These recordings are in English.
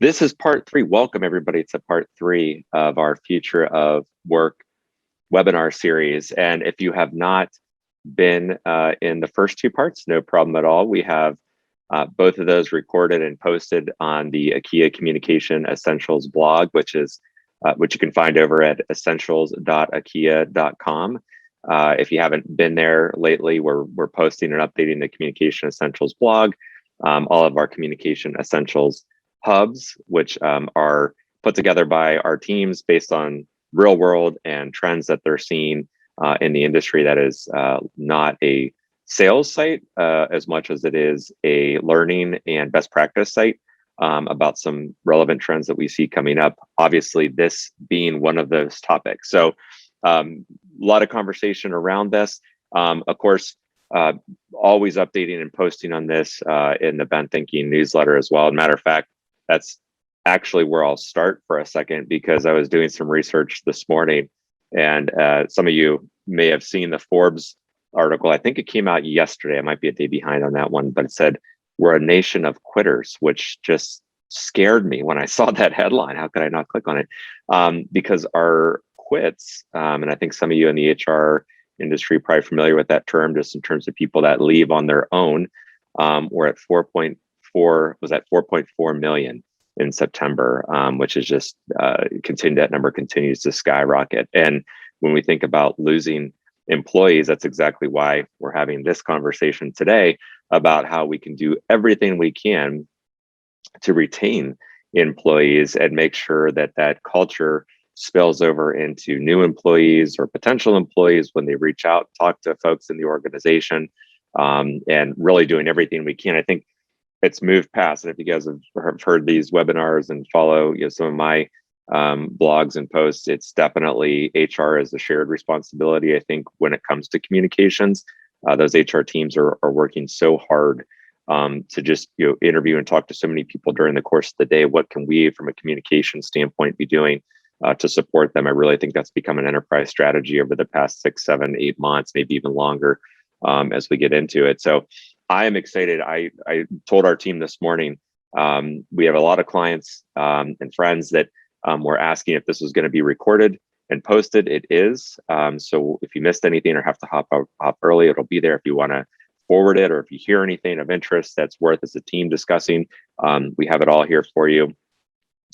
This is part three. Welcome, everybody, to part three of our Future of Work webinar series. And if you have not been in the first two parts, no problem at all. We have both of those recorded and posted on the Ikea Communication Essentials blog, which you can find over at essentials.ikea.com. If you haven't been there lately, we're posting and updating the Communication Essentials blog, all of our Communication Essentials hubs, which are put together by our teams based on real world and trends that they're seeing in the industry. That is not a sales site as much as it is a learning and best practice site about some relevant trends that we see coming up. Obviously, this being one of those topics. So a lot of conversation around this. Of course, always updating and posting on this in the Ben Thinking newsletter as well. As a matter of fact, that's actually where I'll start for a second, because I was doing some research this morning, and some of you may have seen the Forbes article. I think it came out yesterday. I might be a day behind on that one, but it said we're a nation of quitters, which just scared me when I saw that headline. How could I not click on it? Because our quits, and I think some of you in the HR industry are probably familiar with that term, just in terms of people that leave on their own. We're at 4.4 million in September, which is just that number continues to skyrocket. And when we think about losing employees, that's exactly why we're having this conversation today about how we can do everything we can to retain employees and make sure that that culture spills over into new employees or potential employees when they reach out, talk to folks in the organization, and really doing everything we can. I think it's moved past. And if you guys have heard these webinars and follow some of my blogs and posts, it's definitely HR as a shared responsibility. I think when it comes to communications, those HR teams are working so hard to just interview and talk to so many people during the course of the day. What can we, from a communication standpoint, be doing to support them? I really think that's become an enterprise strategy over the past 6, 7, 8 months, maybe even longer, as we get into it. So I am excited. I told our team this morning, we have a lot of clients and friends that were asking if this was going to be recorded and posted. It is. So if you missed anything or have to hop early, it'll be there if you want to forward it, or if you hear anything of interest that's worth as a team discussing, we have it all here for you.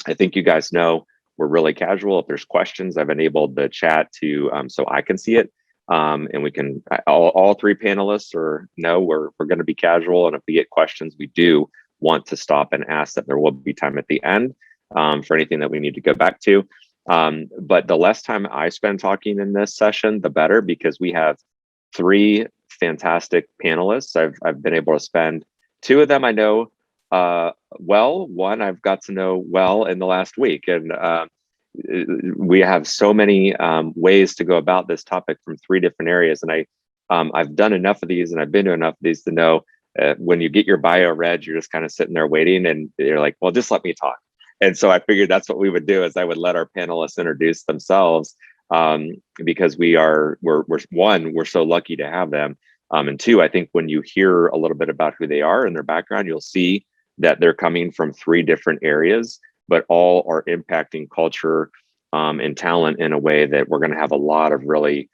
I think you guys know we're really casual. If there's questions, I've enabled the chat to so I can see it. And we can, all three panelists we're going to be casual. And if we get questions, we do want to stop and ask that. There will be time at the end for anything that we need to go back to. But the less time I spend talking in this session, the better, because we have three fantastic panelists. I've been able to spend two of them I know well. One I've got to know well in the last week. And we have so many ways to go about this topic from three different areas. And I've done enough of these, and I've been to enough of these to know when you get your bio read, you're just kind of sitting there waiting, and you're like, well, just let me talk. And so I figured that's what we would do, is I would let our panelists introduce themselves, because we're so lucky to have them. And two, I think when you hear a little bit about who they are and their background, you'll see that they're coming from three different areas, but all are impacting culture and talent in a way that we're going to have a lot of really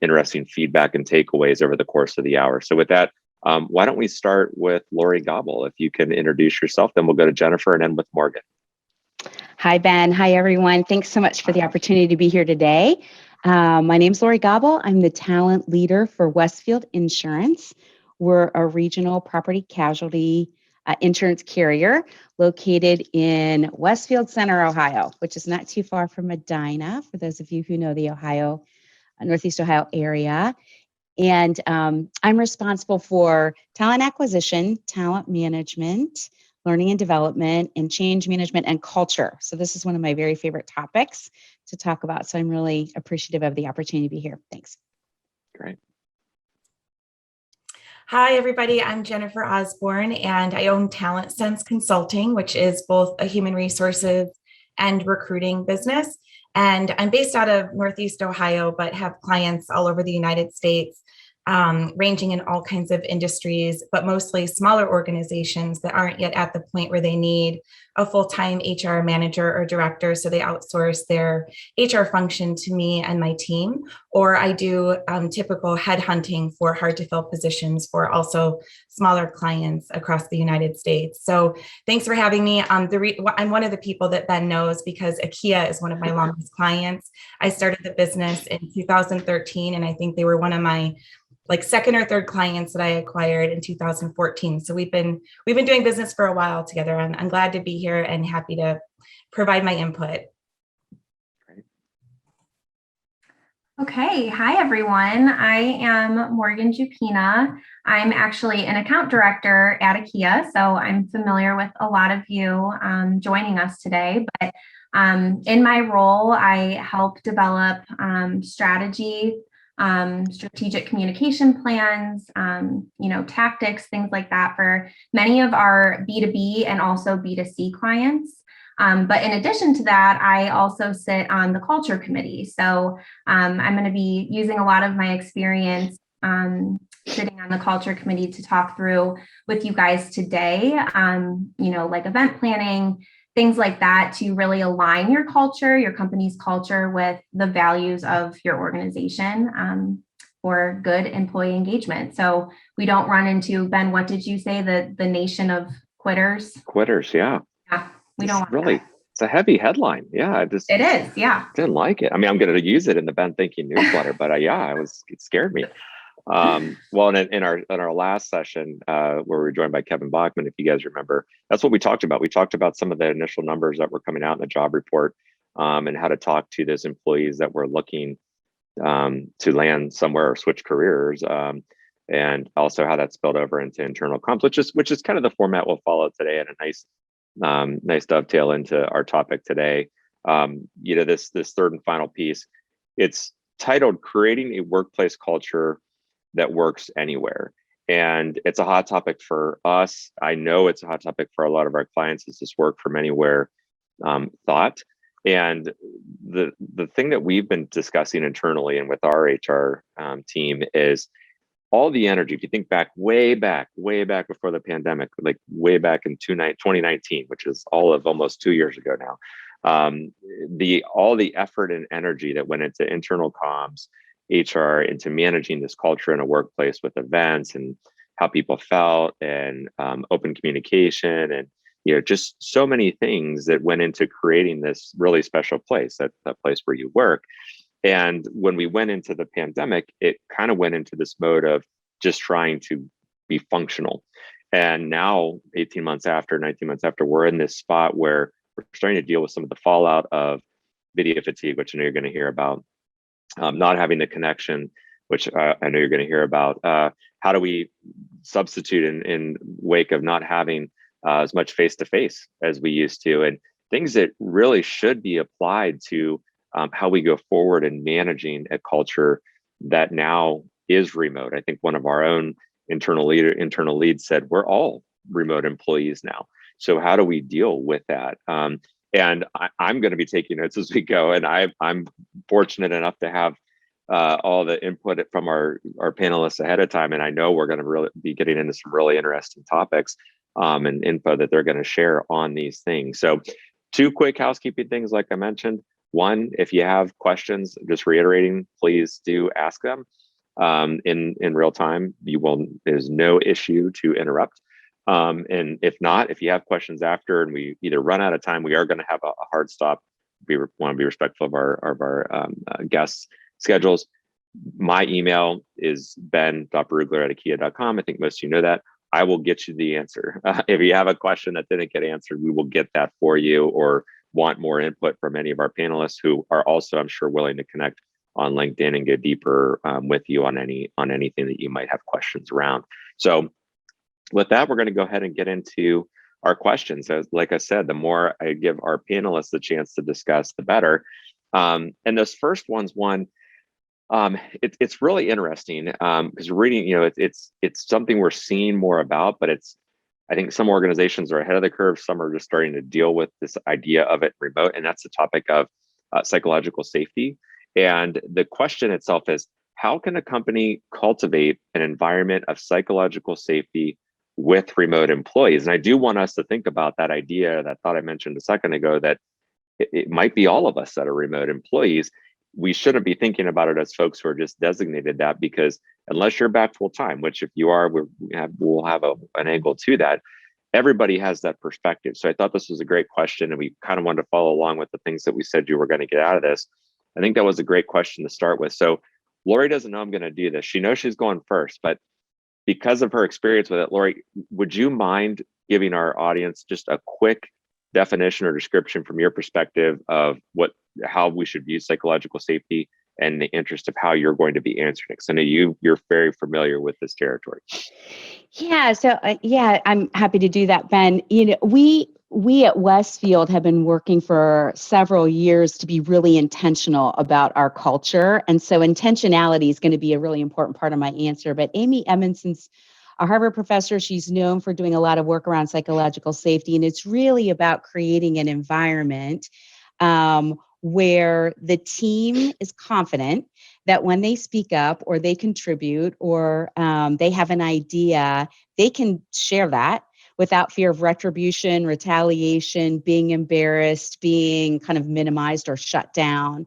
interesting feedback and takeaways over the course of the hour. So with that, why don't we start with Lori Gobble? If you can introduce yourself, then we'll go to Jennifer and end with Morgan. Hi, Ben. Hi, everyone. Thanks so much for the opportunity to be here today. My name's Lori Gobble. I'm the talent leader for Westfield Insurance. We're a regional property casualty insurance carrier located in Westfield Center, Ohio, which is not too far from Medina, for those of you who know the Northeast Ohio area. And I'm responsible for talent acquisition, talent management, learning and development, and change management and culture. So this is one of my very favorite topics to talk about. So I'm really appreciative of the opportunity to be here. Thanks. Great. Hi, everybody. I'm Jennifer Osborne, and I own Talent Sense Consulting, which is both a human resources and recruiting business. And I'm based out of Northeast Ohio, but have clients all over the United States, ranging in all kinds of industries, but mostly smaller organizations that aren't yet at the point where they need a full-time HR manager or director, so they outsource their HR function to me and my team, or I do typical headhunting for hard-to-fill positions for also smaller clients across the United States. So thanks for having me. I'm one of the people that Ben knows because Ikea is one of my longest clients. I started the business in 2013, and I think they were one of my second or third clients that I acquired in 2014. So we've been doing business for a while together. I'm glad to be here and happy to provide my input. Okay, hi everyone. I am Morgan Gupina. I'm actually an account director at Ikea, so I'm familiar with a lot of you joining us today. But in my role, I help develop strategic communication plans, tactics, things like that for many of our B2B and also B2C clients. But in addition to that, I also sit on the culture committee. So I'm going to be using a lot of my experience sitting on the culture committee to talk through with you guys today, like event planning, things like that, to really align your culture, your company's culture, with the values of your organization for good employee engagement. So we don't run into, Ben, what did you say, the nation of quitters? Quitters, yeah. Yeah, we don't want really, that. it's a heavy headline. Yeah, it is. Yeah, didn't like it. I mean, I'm going to use it in the Ben Thinking newsletter, but it scared me. Well, in our last session, where we were joined by Kevin Bachman, if you guys remember, that's what we talked about. We talked about some of the initial numbers that were coming out in the job report, and how to talk to those employees that were looking to land somewhere or switch careers, and also how that spilled over into internal comps, which is kind of the format we'll follow today, and a nice dovetail into our topic today. This third and final piece, it's titled "Creating a Workplace Culture That Works Anywhere." And it's a hot topic for us. I know it's a hot topic for a lot of our clients, is this work from anywhere thought. And the thing that we've been discussing internally and with our HR team is all the energy. If you think way back before the pandemic, like way back in 2019, which is all of almost 2 years ago now, all the effort and energy that went into internal comms, HR, into managing this culture in a workplace with events and how people felt, and open communication, and just so many things that went into creating this really special place, that place where you work. And when we went into the pandemic, it kind of went into this mode of just trying to be functional. And now, 18 months after, 19 months after, we're in this spot where we're starting to deal with some of the fallout of video fatigue, which I know you're going to hear about, not having the connection, which I know you're going to hear about. How do we substitute in wake of not having as much face-to-face as we used to, and things that really should be applied to how we go forward in managing a culture that now is remote. I think one of our own internal leads said, we're all remote employees now. So how do we deal with that? And I'm going to be taking notes as we go. And I'm fortunate enough to have all the input from our panelists ahead of time. And I know we're going to really be getting into some really interesting topics and info that they're going to share on these things. So 2 quick housekeeping things, like I mentioned. One, if you have questions, just reiterating, please do ask them in real time. There's no issue to interrupt. And if not, if you have questions after and we either run out of time, we are going to have a hard stop. We want to be respectful of our guests' schedules. My email is ben.berugler@ikea.com. I think most of you know that. I will get you the answer. If you have a question that didn't get answered, we will get that for you, or want more input from any of our panelists, who are also, I'm sure, willing to connect on LinkedIn and go deeper with you on anything that you might have questions around. So with that, we're going to go ahead and get into our questions. As like I said, the more I give our panelists the chance to discuss, the better. And those first ones, it's really interesting because reading, it's something we're seeing more about, but I think some organizations are ahead of the curve. Some are just starting to deal with this idea of it remote, and that's the topic of psychological safety. And the question itself is, how can a company cultivate an environment of psychological safety with remote employees. And I do want us to think about that idea, that thought I mentioned a second ago, that it might be all of us that are remote employees. We shouldn't be thinking about it as folks who are just designated that, because unless you're back full time, which if you are, we'll have an angle to that. Everybody has that perspective. So I thought this was a great question, and we kind of wanted to follow along with the things that we said you were going to get out of this. I think that was a great question to start with. So Lori doesn't know I'm going to do this. She knows she's going first, but because of her experience with it, Lori, would you mind giving our audience just a quick definition or description from your perspective of how we should view psychological safety, and the interest of how you're going to be answering it? Because I know you're very familiar with this territory. Yeah, so I'm happy to do that, Ben. We at Westfield have been working for several years to be really intentional about our culture. And so intentionality is going to be a really important part of my answer. But Amy Edmondson's a Harvard professor. She's known for doing a lot of work around psychological safety. And it's really about creating an environment where the team is confident that when they speak up or they contribute or they have an idea, they can share that without fear of retribution, retaliation, being embarrassed, being kind of minimized or shut down.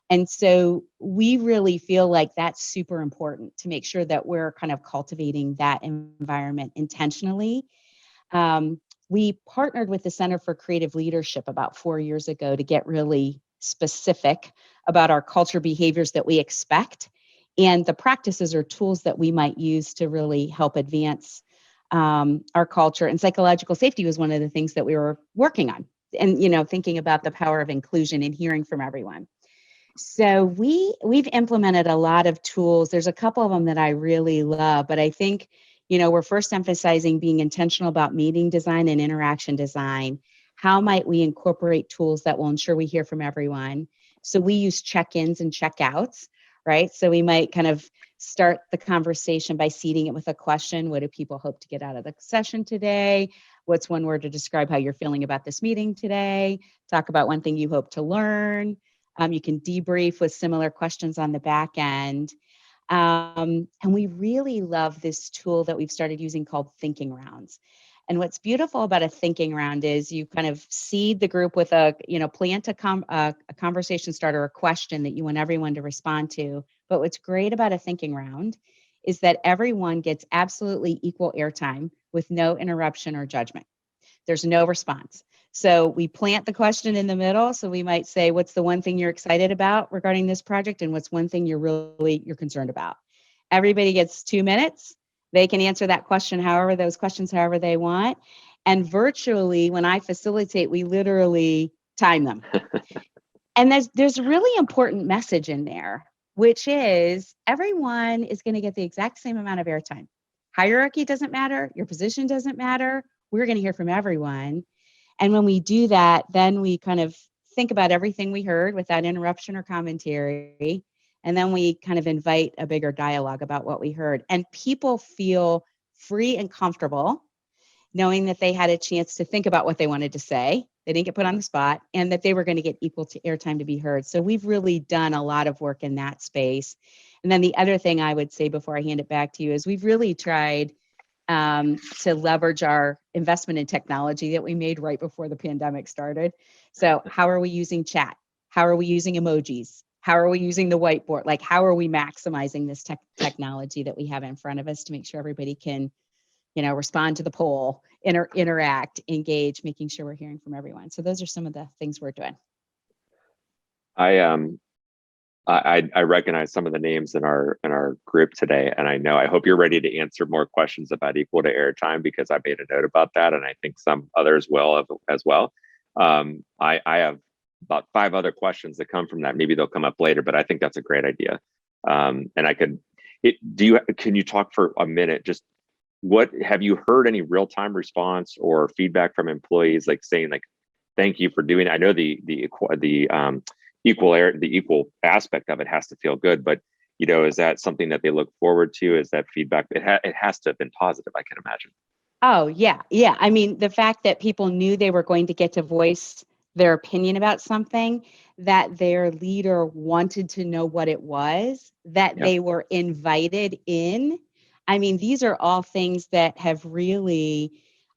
And so we really feel like that's super important to make sure that we're kind of cultivating that environment intentionally. We partnered with the Center for Creative Leadership about 4 years ago to get really specific about our culture behaviors that we expect and the practices or tools that we might use to really help advance our culture. And psychological safety was one of the things that we were working on, and thinking about the power of inclusion and hearing from everyone. So we've implemented a lot of tools. There's a couple of them that I really love, but I think we're first emphasizing being intentional about meeting design and interaction design. How might we incorporate tools that will ensure we hear from everyone? So we use check-ins and check-outs, right? So we might kind of start the conversation by seeding it with a question. What do people hope to get out of the session today? What's one word to describe how you're feeling about this meeting today? Talk about one thing you hope to learn. You can debrief with similar questions on the back end. And we really love this tool that we've started using called thinking rounds. And what's beautiful about a thinking round is you kind of seed the group with plant a conversation starter, a question that you want everyone to respond to. But what's great about a thinking round is that everyone gets absolutely equal airtime with no interruption or judgment. There's no response. So we plant the question in the middle. So we might say, what's the one thing you're excited about regarding this project? And what's one thing you're concerned about? Everybody gets 2 minutes. They can answer that question however they want. And virtually, when I facilitate, we literally time them. And there's a really important message in there, which is everyone is going to get the exact same amount of airtime. Hierarchy doesn't matter. Your position doesn't matter. We're going to hear from everyone. And when we do that, then we kind of think about everything we heard without interruption or commentary. And then we kind of invite a bigger dialogue about what we heard. And people feel free and comfortable knowing that they had a chance to think about what they wanted to say. They didn't get put on the spot, and that they were going to get equal to airtime to be heard. So we've really done a lot of work in that space. And then the other thing I would say before I hand it back to you is we've really tried to leverage our investment in technology that we made right before the pandemic started. So how are we using chat? How are we using emojis? How are we using the whiteboard? Like, how are we maximizing this technology that we have in front of us to make sure everybody can, respond to the poll, interact, engage, making sure we're hearing from everyone. So those are some of the things we're doing. I recognize some of the names in our group today, and I hope you're ready to answer more questions about equal to airtime, because I made a note about that, and I think some others will as well. I have about 5 other questions that come from that. Maybe they'll come up later, but I think that's a great idea. And can you talk for a minute? Just what have you heard any real-time response or feedback from employees, like saying like, "Thank you for doing it"? I know the equal aspect of it has to feel good, but is that something that they look forward to? Is that feedback? It has to have been positive, I can imagine. Oh, yeah. I mean, the fact that people knew they were going to get to voice their opinion about something, that their leader wanted to know what it was, that they were invited in, I mean, these are all things that have really,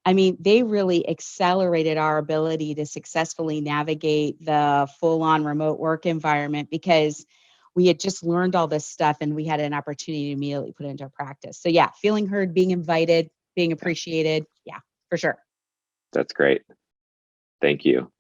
I mean, they really accelerated our ability to successfully navigate the full-on remote work environment because we had just learned all this stuff and we had an opportunity to immediately put it into practice. So yeah, feeling heard, being invited, being appreciated. Yeah, for sure. That's great. Thank you.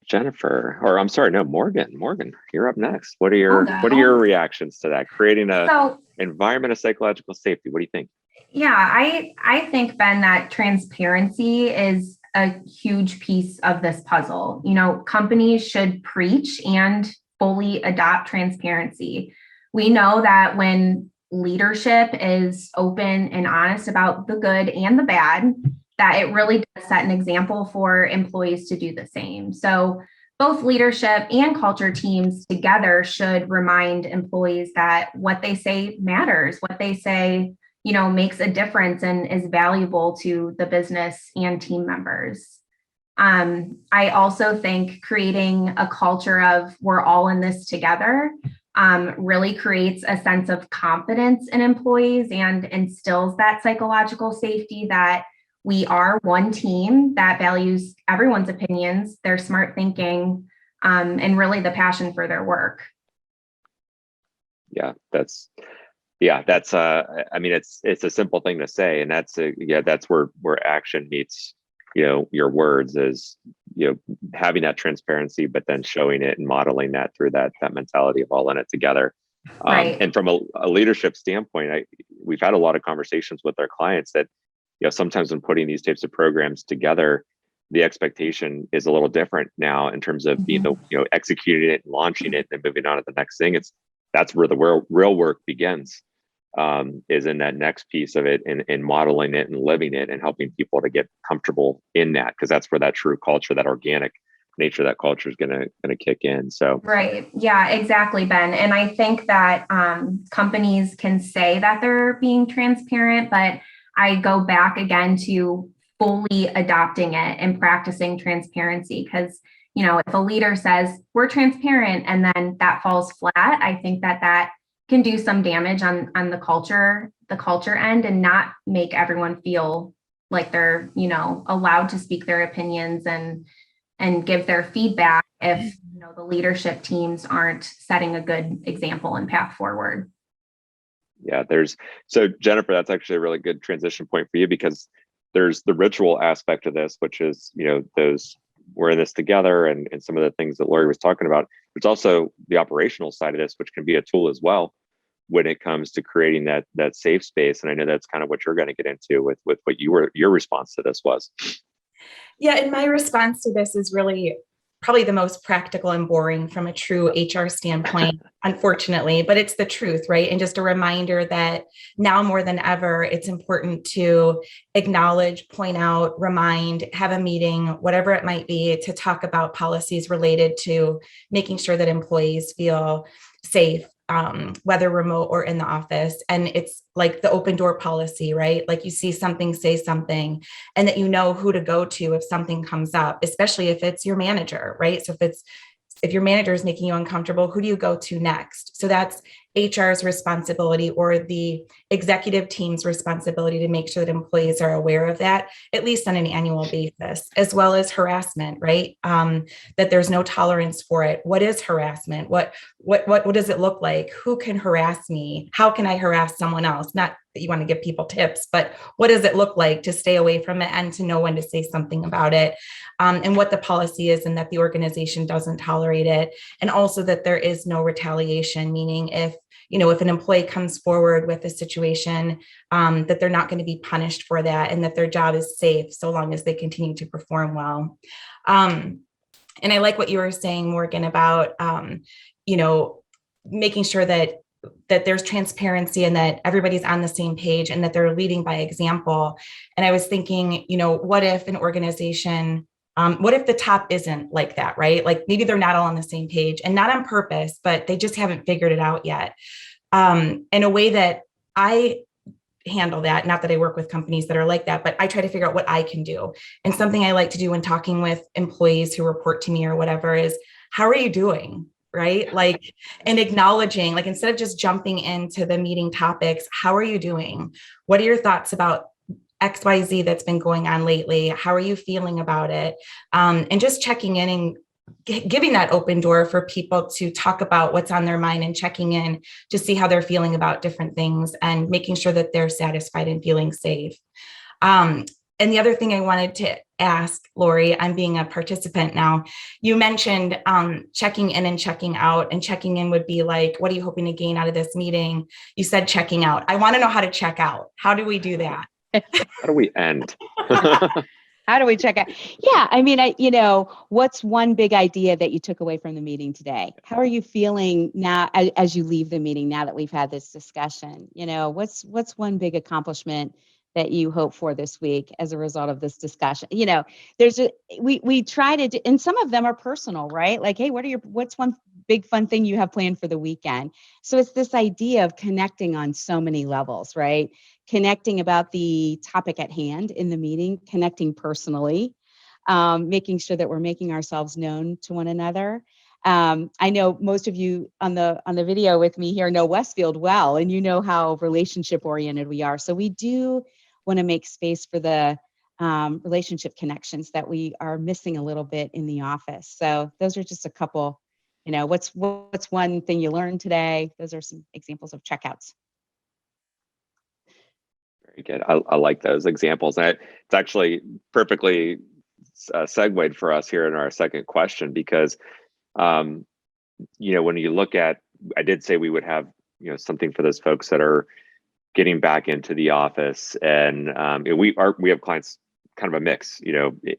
Jennifer, or I'm sorry, no, Morgan. Morgan, you're up next. What are your reactions to that? Creating a environment of psychological safety. What do you think? Yeah, I think, Ben, that transparency is a huge piece of this puzzle. You know, companies should preach and fully adopt transparency. We know that when leadership is open and honest about the good and the bad, that it really does set an example for employees to do the same. So both leadership and culture teams together should remind employees that what they say matters, what they say, you know, makes a difference and is valuable to the business and team members. I also think creating a culture of we're all in this together really creates a sense of confidence in employees and instills that psychological safety that we are one team that values everyone's opinions, their smart thinking, and really the passion for their work. Yeah, that's I mean, it's a simple thing to say, and that's where action meets, you know, your words is, you know, having that transparency, but then showing it and modeling that through that mentality of all in it together. Right. And from a leadership standpoint, we've had a lot of conversations with our clients that, you know, sometimes when putting these types of programs together, the expectation is a little different now in terms of being executing it and launching it and moving on to the next thing. That's where the real work begins, is in that next piece of it and modeling it and living it and helping people to get comfortable in that, because that's where that true culture, that organic nature of that culture is gonna kick in. So right. Yeah, exactly, Ben. And I think that companies can say that they're being transparent, but I go back again to fully adopting it and practicing transparency, because, you know, if a leader says we're transparent and then that falls flat, I think that can do some damage on the culture end and not make everyone feel like they're, you know, allowed to speak their opinions and give their feedback if, you know, the leadership teams aren't setting a good example and path forward. Yeah, so Jennifer, that's actually a really good transition point for you, because there's the ritual aspect of this, which is, you know, we're in this together and some of the things that Lori was talking about. There's also the operational side of this, which can be a tool as well when it comes to creating that safe space. And I know that's kind of what you're going to get into with what your response to this was. Yeah, and my response to this is really probably the most practical and boring from a true HR standpoint, unfortunately, but it's the truth, right? And just a reminder that now more than ever, it's important to acknowledge, point out, remind, have a meeting, whatever it might be, to talk about policies related to making sure that employees feel safe, whether remote or in the office. And it's like the open door policy, right? Like you see something, say something, and that you know who to go to if something comes up, especially if it's your manager, right? So if your manager is making you uncomfortable, who do you go to next? So that's HR's responsibility, or the executive team's responsibility, to make sure that employees are aware of that, at least on an annual basis, as well as harassment, right? That there's no tolerance for it. What is harassment? What does it look like? Who can harass me? How can I harass someone else? Not that you want to give people tips, but what does it look like to stay away from it and to know when to say something about it, and what the policy is, and that the organization doesn't tolerate it. And also that there is no retaliation, meaning if an employee comes forward with a situation, that they're not going to be punished for that, and that their job is safe so long as they continue to perform well. And I like what you were saying, Morgan, about, making sure that there's transparency and that everybody's on the same page and that they're leading by example. And I was thinking, what if an organization, what if the top isn't like that, right? Like maybe they're not all on the same page, and not on purpose, but they just haven't figured it out yet. In a way that I handle that, not that I work with companies that are like that, but I try to figure out what I can do. And something I like to do when talking with employees who report to me or whatever is, how are you doing? right? Like, and acknowledging, like, instead of just jumping into the meeting topics, how are you doing? What are your thoughts about XYZ that's been going on lately? How are you feeling about it? And just checking in and giving that open door for people to talk about what's on their mind and checking in to see how they're feeling about different things and making sure that they're satisfied and feeling safe. And the other thing I wanted to ask, Lori, I'm being a participant now. You mentioned checking in and checking out, and checking in would be like, what are you hoping to gain out of this meeting? You said checking out. I want to know how to check out. How do we do that? How do we end? How do we check out? Yeah, I mean, what's one big idea that you took away from the meeting today? How are you feeling now as you leave the meeting, now that we've had this discussion? What's one big accomplishment that you hope for this week as a result of this discussion? We try to do, and some of them are personal, right? Like, hey, what's one big fun thing you have planned for the weekend? So it's this idea of connecting on so many levels, right? Connecting about the topic at hand in the meeting, connecting personally, making sure that we're making ourselves known to one another. I know most of you on the video with me here know Westfield well, and you know how relationship oriented we are. So we do want to make space for the relationship connections that we are missing a little bit in the office. So those are just a couple, what's one thing you learned today? Those are some examples of checkouts. Very good. I like those examples. And it's actually perfectly segued for us here in our second question, because, when you look at, I did say we would have, something for those folks that are getting back into the office. And we have clients kind of a mix,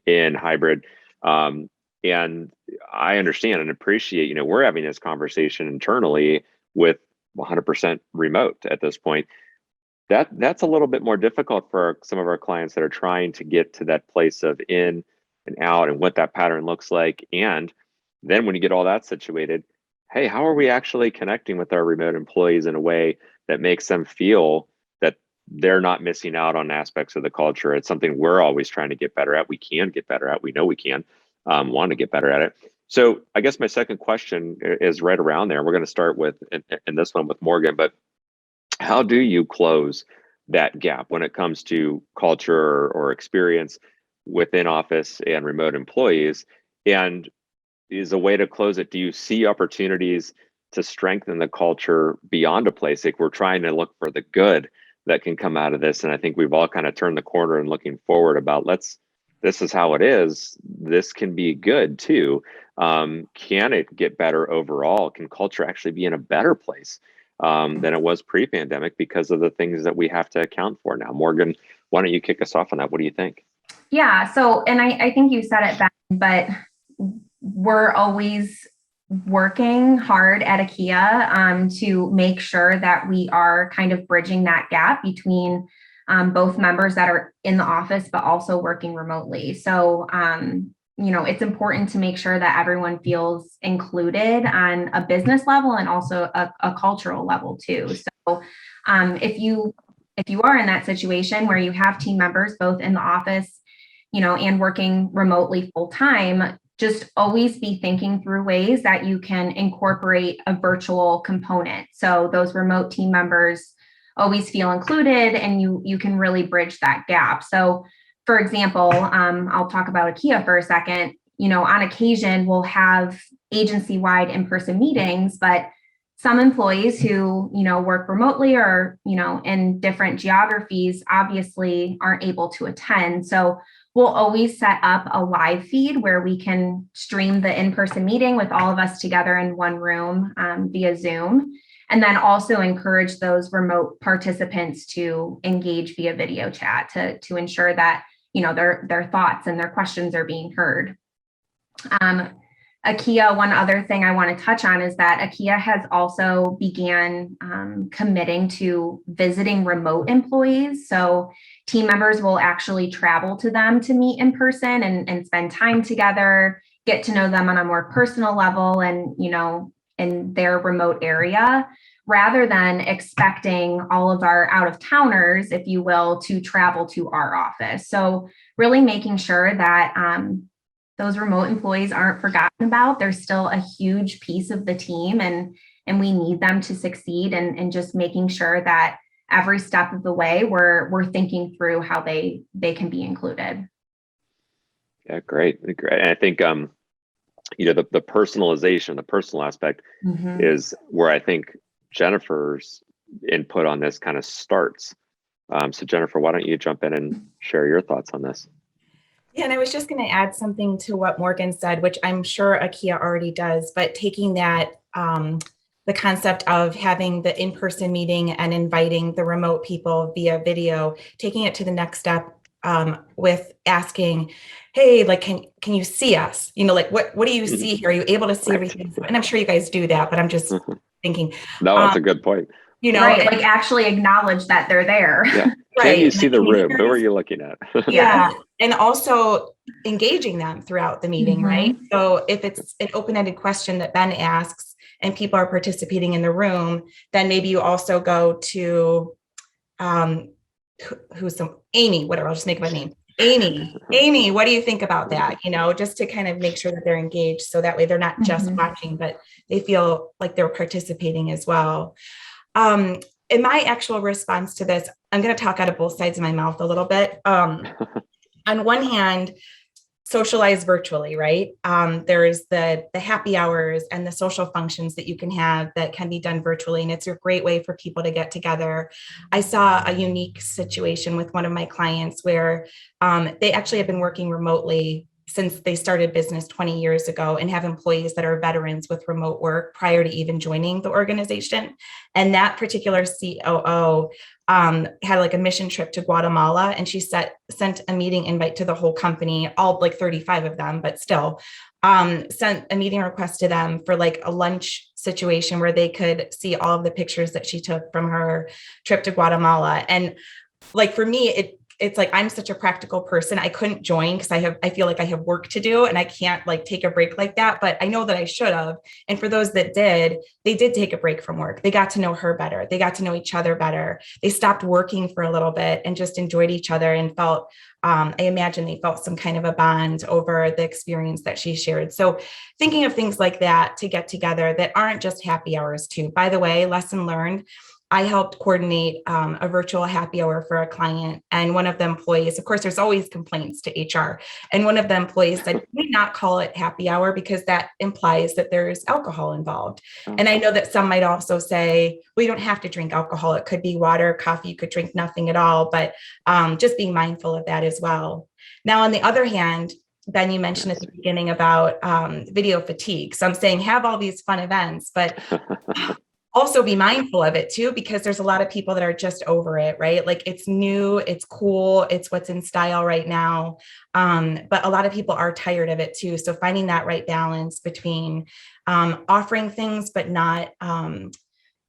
in hybrid. And I understand and appreciate, we're having this conversation internally with 100% remote at this point. That's a little bit more difficult for some of our clients that are trying to get to that place of in and out and what that pattern looks like. And then when you get all that situated, hey, how are we actually connecting with our remote employees in a way that makes them feel that they're not missing out on aspects of the culture? It's something we're always trying to get better at. We can get better at. We know we can, want to get better at it. So I guess my second question is right around there. We're going to start with, in this one with Morgan, but how do you close that gap when it comes to culture or experience within office and remote employees? And is a way to close it, do you see opportunities to strengthen the culture beyond a place? Like, we're trying to look for the good that can come out of this. And I think we've all kind of turned the corner and looking forward about, this is how it is. This can be good too. Can it get better overall? Can culture actually be in a better place than it was pre-pandemic because of the things that we have to account for now? Morgan, why don't you kick us off on that? What do you think? Yeah, so, and I think you said it, Ben, but we're always working hard at Ikea to make sure that we are kind of bridging that gap between both members that are in the office, but also working remotely. So, it's important to make sure that everyone feels included on a business level and also a cultural level too. So, if you are in that situation where you have team members both in the office, and working remotely full time, just always be thinking through ways that you can incorporate a virtual component. So those remote team members always feel included, and you can really bridge that gap. So for example, I'll talk about Ikea for a second. On occasion, we'll have agency-wide in-person meetings, but some employees who, work remotely or, in different geographies obviously aren't able to attend. So we'll always set up a live feed where we can stream the in-person meeting with all of us together in one room via Zoom, and then also encourage those remote participants to engage via video chat to ensure that, their thoughts and their questions are being heard. Ikea, one other thing I want to touch on is that Ikea has also began committing to visiting remote employees. So team members will actually travel to them to meet in person and spend time together, get to know them on a more personal level and, in their remote area, rather than expecting all of our out-of-towners, if you will, to travel to our office. So really making sure that those remote employees aren't forgotten about. They're still a huge piece of the team, and we need them to succeed, and just making sure that every step of the way we're thinking through how they can be included. Yeah, great. And I think the personalization, the personal aspect is where I think Jennifer's input on this kind of starts. So Jennifer, why don't you jump in and share your thoughts on this? Yeah, and I was just going to add something to what Morgan said, which I'm sure Ikea already does, but taking that, the concept of having the in-person meeting and inviting the remote people via video, taking it to the next step with asking, hey, like, can you see us? Like, what do you see here? Are you able to see everything? And I'm sure you guys do that, but I'm just thinking. No, that's a good point. Right, like actually acknowledge that they're there. Yeah. Right. Can you see the room? Who are you looking at? Yeah. And also engaging them throughout the meeting, right? So if it's an open-ended question that Ben asks and people are participating in the room, then maybe you also go to Amy, whatever, I'll just make up a name. Amy, what do you think about that? Just to kind of make sure that they're engaged. So that way they're not just watching, but they feel like they're participating as well. In my actual response to this, I'm going to talk out of both sides of my mouth a little bit. On one hand, socialize virtually, right? There's the happy hours and the social functions that you can have that can be done virtually. And it's a great way for people to get together. I saw a unique situation with one of my clients where they actually have been working remotely since they started business 20 years ago and have employees that are veterans with remote work prior to even joining the organization. And that particular COO had like a mission trip to Guatemala, and she sent a meeting invite to the whole company, all like 35 of them, but still sent a meeting request to them for like a lunch situation where they could see all of the pictures that she took from her trip to Guatemala. And like, for me, it's like, I'm such a practical person. I couldn't join because I feel like I have work to do and I can't like take a break like that, but I know that I should have. And for those that did, they did take a break from work. They got to know her better. They got to know each other better. They stopped working for a little bit and just enjoyed each other and felt, I imagine they felt some kind of a bond over the experience that she shared. So thinking of things like that to get together that aren't just happy hours too. By the way, lesson learned, I helped coordinate a virtual happy hour for a client. And one of the employees, of course, there's always complaints to HR. And one of the employees said, we not call it happy hour because that implies that there's alcohol involved. And I know that some might also say, we don't have to drink alcohol. It could be water, coffee, you could drink nothing at all, but just being mindful of that as well. Now, on the other hand, Ben, you mentioned at the beginning about video fatigue. So I'm saying have all these fun events, but also be mindful of it too, because there's a lot of people that are just over it, right? Like it's new, it's cool, it's what's in style right now. But a lot of people are tired of it too. So finding that right balance between offering things, but not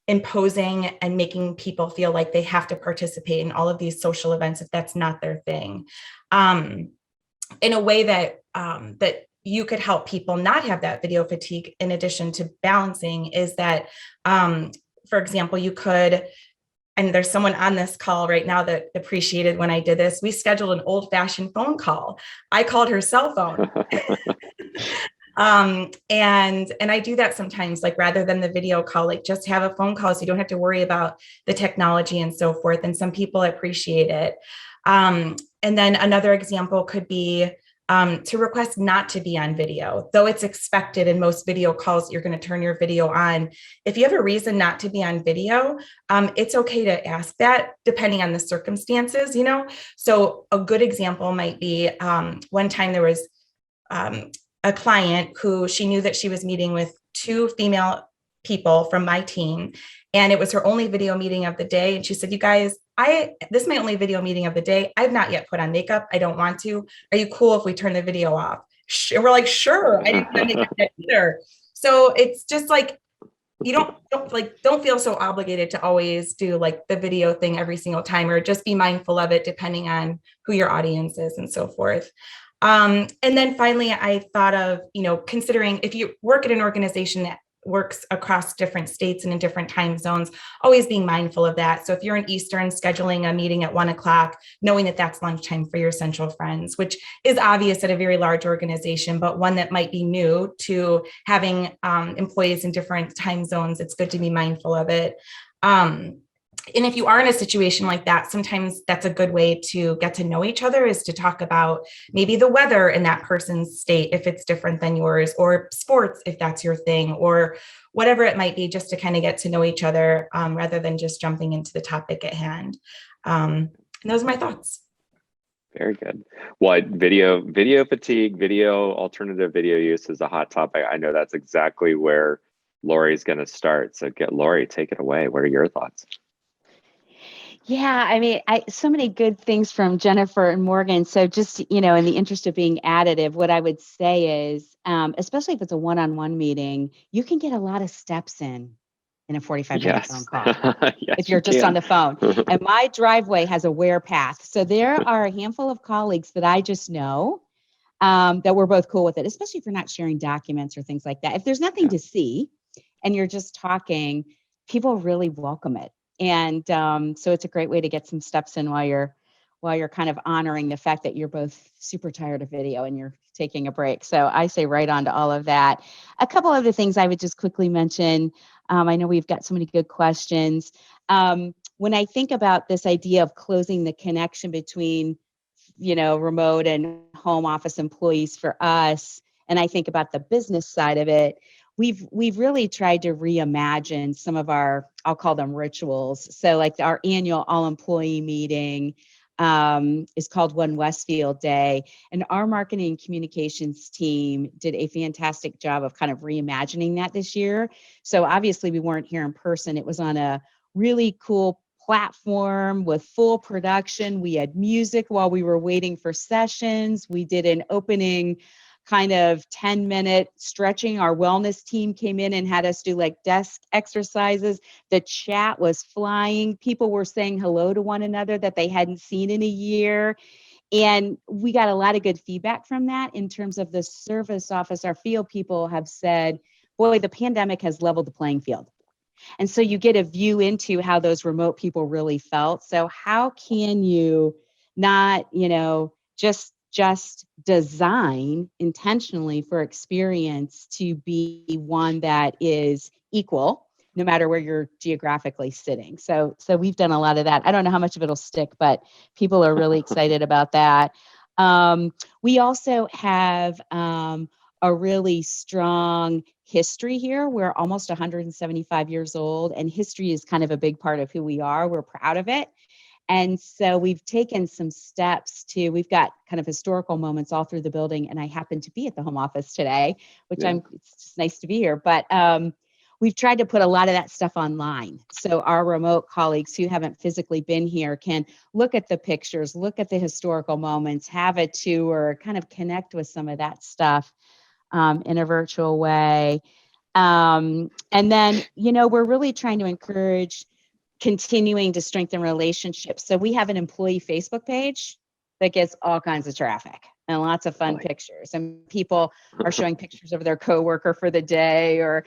imposing and making people feel like they have to participate in all of these social events if that's not their thing. In a way that that you could help people not have that video fatigue in addition to balancing is that, for example, you could, and there's someone on this call right now that appreciated when I did this, we scheduled an old-fashioned phone call. I called her cell phone. And I do that sometimes, like rather than the video call, like just have a phone call so you don't have to worry about the technology and so forth. And some people appreciate it. And then another example could be to request not to be on video, though it's expected in most video calls, you're going to turn your video on. If you have a reason not to be on video, it's okay to ask that depending on the circumstances, So a good example might be one time there was a client who she knew that she was meeting with 2 female people from my team, and it was her only video meeting of the day. And she said, you guys, this is my only video meeting of the day. I've not yet put on makeup. I don't want to. Are you cool if we turn the video off? And we're like, sure. I didn't put on makeup yet either. So it's just like, you don't feel so obligated to always do like the video thing every single time, or just be mindful of it depending on who your audience is and so forth. And then finally, I thought of, considering if you work at an organization works across different states and in different time zones, always being mindful of that. So if you're in Eastern, scheduling a meeting at 1 o'clock, knowing that that's lunchtime for your central friends, which is obvious at a very large organization, but one that might be new to having employees in different time zones, it's good to be mindful of it. And if you are in a situation like that, sometimes that's a good way to get to know each other, is to talk about maybe the weather in that person's state, if it's different than yours, or sports, if that's your thing, or whatever it might be, just to kind of get to know each other rather than just jumping into the topic at hand. And those are my thoughts. Very good. What video fatigue, alternative video use is a hot topic. I know that's exactly where Lori's going to start. So get Lori, take it away. What are your thoughts? Yeah, I mean, so many good things from Jennifer and Morgan. So just, in the interest of being additive, what I would say is, especially if it's a one-on-one meeting, you can get a lot of steps in a 45-minute phone call. Yes, if you're just on the phone. And my driveway has a wear path. So there are a handful of colleagues that I just know that we're both cool with it, especially if you're not sharing documents or things like that. If there's nothing to see and you're just talking, people really welcome it. And so it's a great way to get some steps in while you're kind of honoring the fact that you're both super tired of video and you're taking a break. So I say right on to all of that. A couple other things I would just quickly mention. I know we've got so many good questions. When I think about this idea of closing the connection between, remote and home office employees for us, and I think about the business side of it, we've really tried to reimagine some of our, I'll call them rituals. So like our annual all employee meeting is called One Westfield Day. And our marketing and communications team did a fantastic job of kind of reimagining that this year. So obviously we weren't here in person. It was on a really cool platform with full production. We had music while we were waiting for sessions. We did an opening kind of 10-minute stretching. Our wellness team came in and had us do like desk exercises. The chat was flying. People were saying hello to one another that they hadn't seen in a year. And we got a lot of good feedback from that in terms of the service office. Our field people have said, boy, the pandemic has leveled the playing field. And so you get a view into how those remote people really felt. So how can you not, just design intentionally for experience to be one that is equal, no matter where you're geographically sitting. So we've done a lot of that. I don't know how much of it'll stick, but people are really excited about that. We also have a really strong history here. We're almost 175 years old, and history is kind of a big part of who we are. We're proud of it. And so we've taken some steps we've got kind of historical moments all through the building. And I happen to be at the home office today, which it's just nice to be here. But we've tried to put a lot of that stuff online. So our remote colleagues who haven't physically been here can look at the pictures, look at the historical moments, have a tour, kind of connect with some of that stuff in a virtual way. And then, we're really trying to encourage continuing to strengthen relationships. So we have an employee Facebook page that gets all kinds of traffic and lots of fun pictures. And people are showing pictures of their coworker for the day, or,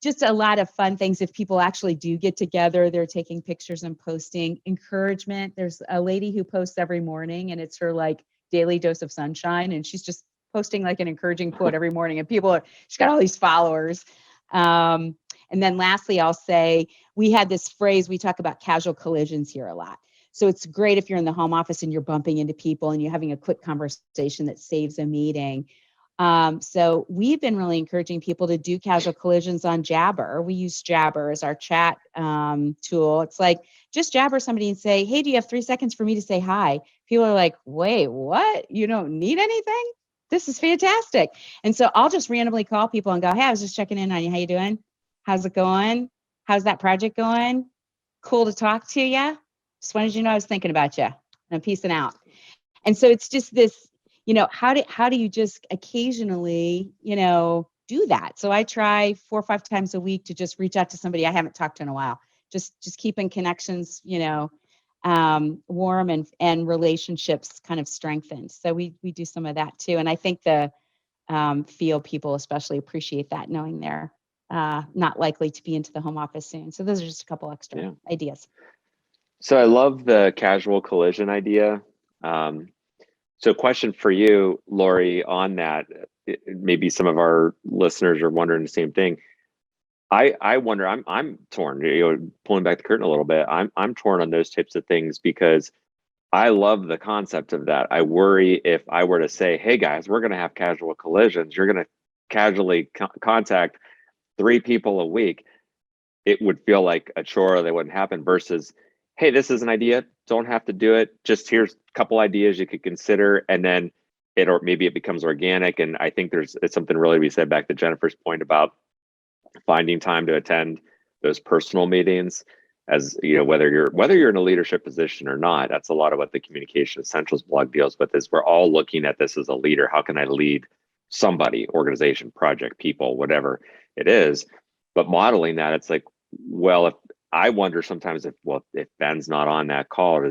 just a lot of fun things. If people actually do get together, they're taking pictures and posting. Encouragement. There's a lady who posts every morning, and it's her like daily dose of sunshine. And she's just posting like an encouraging quote every morning. And she's got all these followers. And then lastly, I'll say we had this phrase, we talk about casual collisions here a lot. So it's great if you're in the home office and you're bumping into people and you're having a quick conversation that saves a meeting. So we've been really encouraging people to do casual collisions on Jabber. We use Jabber as our chat tool. It's like, just Jabber somebody and say, hey, do you have 3 seconds for me to say hi? People are like, wait, what? You don't need anything? This is fantastic. And so I'll just randomly call people and go, hey, I was just checking in on you. How you doing? How's it going? How's that project going? Cool to talk to you. Just wanted you to know I was thinking about you. And I'm peacing out. And so it's just this, how do you just occasionally, do that? So I try 4 or 5 times a week to just reach out to somebody I haven't talked to in a while. Just keeping connections, warm and relationships kind of strengthened. So we do some of that too. And I think the field people especially appreciate that, knowing they're not likely to be into the home office soon. So those are just a couple extra ideas. So I love the casual collision idea. So question for you, Lori, on that, maybe some of our listeners are wondering the same thing. I wonder, I'm torn, pulling back the curtain a little bit. I'm torn on those types of things because I love the concept of that. I worry if I were to say, hey guys, we're going to have casual collisions, you're going to casually contact 3 people a week, it would feel like a chore that wouldn't happen versus, hey, this is an idea, don't have to do it. Just here's a couple ideas you could consider. And then or maybe it becomes organic. And I think it's something really to be said back to Jennifer's point about finding time to attend those personal meetings, as whether you're in a leadership position or not. That's a lot of what the Communication Essentials blog deals with, is we're all looking at this as a leader. How can I lead somebody, organization, project, people, whatever it is? But modeling that, it's like, well, if I wonder sometimes if Ben's not on that call,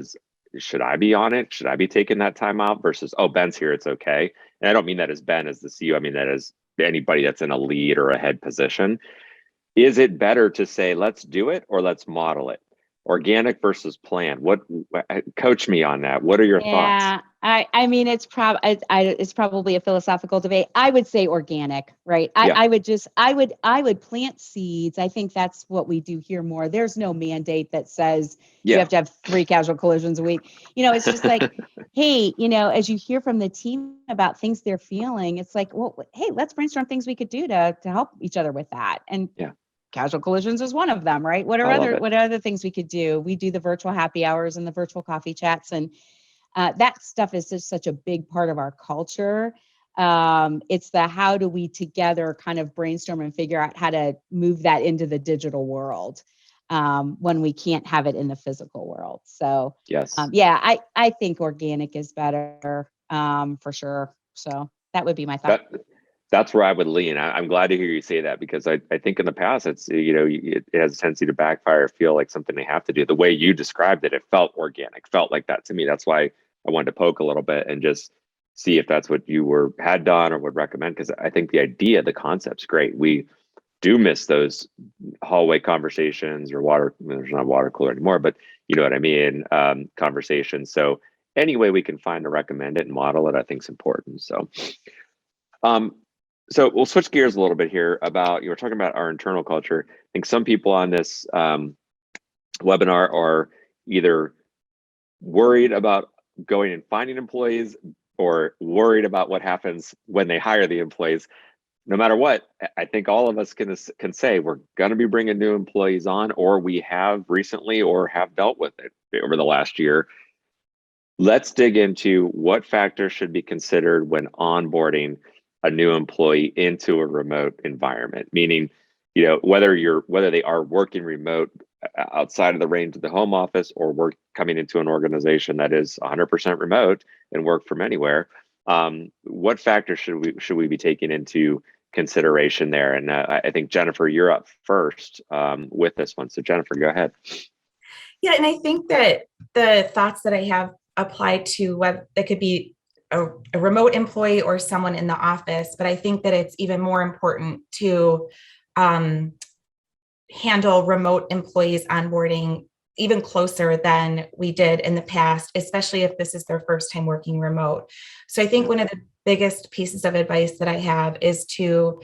should I be on it? Should I be taking that time out versus, oh, Ben's here, it's okay. And I don't mean that as Ben as the CEO. I mean that as anybody that's in a lead or a head position. Is it better to say, let's do it or let's model it? Organic versus planned. Coach me on that. What are your thoughts? I mean, it's probably a philosophical debate. I would say organic, right? I would plant seeds. I think that's what we do here more. There's no mandate that says you have to have 3 casual collisions a week. It's just like, hey, as you hear from the team about things they're feeling, it's like, well, hey, let's brainstorm things we could do to help each other with that. And casual collisions is one of them, right? What are other things we could do? We do the virtual happy hours and the virtual coffee chats, and that stuff is just such a big part of our culture. It's the how do we together kind of brainstorm and figure out how to move that into the digital world when we can't have it in the physical world. So yes, I think organic is better for sure. So that would be my thought. That's where I would lean. I'm glad to hear you say that, because I think in the past it's it has a tendency to backfire, feel like something they have to do. The way you described it, it felt organic, felt like that to me. That's why I wanted to poke a little bit and just see if that's what you had done or would recommend, because I think the concept's great. We do miss those hallway conversations or there's not a water cooler anymore, but you know what I mean, conversations. So any way we can find to recommend it and model it, I think is important. So we'll switch gears a little bit here about, you were talking about our internal culture. I think some people on this webinar are either worried about going and finding employees or worried about what happens when they hire the employees. No matter what, I think all of us can say we're going to be bringing new employees on, or we have recently or have dealt with it over the last year. Let's dig into what factors should be considered when onboarding a new employee into a remote environment, meaning, whether they are working remote outside of the range of the home office or coming into an organization that is 100% remote and work from anywhere. What factors should we be taking into consideration there? And I think Jennifer, you're up first with this one. So Jennifer, go ahead. Yeah, and I think that the thoughts that I have apply to whether it could be a remote employee or someone in the office, but I think that it's even more important to handle remote employees onboarding even closer than we did in the past, especially if this is their first time working remote. So I think one of the biggest pieces of advice that I have is to